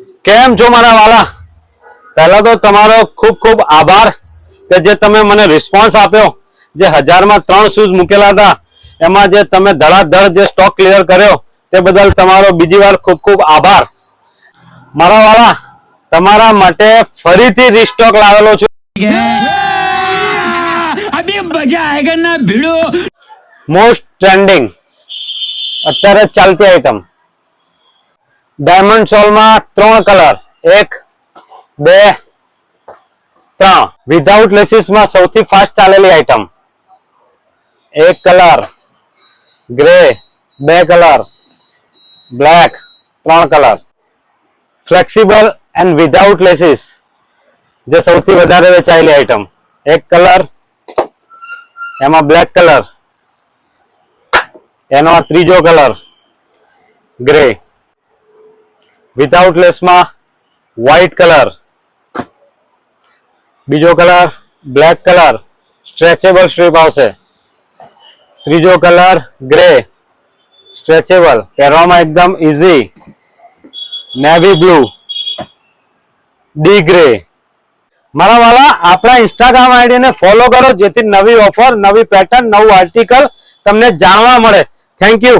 કેમ છો મારા વાલા? પહેલા તો તમારો ખૂબ ખૂબ આભાર કે જે તમે મને રિસ્પોન્સ આપ્યો. જે 1000 માં 3 શૂઝ મૂકેલા હતા એમાં જે તમે ધડાધડ જે સ્ટોક ક્લિયર કર્યો તે બદલ તમારો બીજી વાર ખૂબ ખૂબ આભાર. મારા વાલા, તમારા માટે ફરીથી રીસ્ટોક લાવેલો છું. અભી મજા આયેગા ના ભીડો. મોસ્ટ ટ્રેન્ડિંગ અત્યારે ચાલતી આઈટમ ડાયમંડ સોલમાં 3 કલર, 1 2 3. વિધાઉટ લેસીસમાં સૌથી ફાસ્ટ ચાલેલી item. 1 colour, grey, 2 colour, black, 3 colour. Flexible and without laces જે સૌથી વધારે વેચાયેલી આઈટમ. 1 કલર, એમાં બ્લેક કલર, એનો ત્રીજો કલર ગ્રે. વિધાઉટ લેસમાં વ્હાઇટ કલર, બીજો colour black colour, stretchable strip આવશે. ત્રીજો કલર ગ્રે, સ્ટ્રેચેબલ, પહેરવામાં એકદમ easy. Navy blue, D grey. મારા વાલા, આપણા ઇન્સ્ટાગ્રામ આઈડી ને ફોલો કરો જેથી નવી ઓફર, નવી પેટર્ન, નવું આર્ટિકલ તમને જાણવા મળે. Thank you.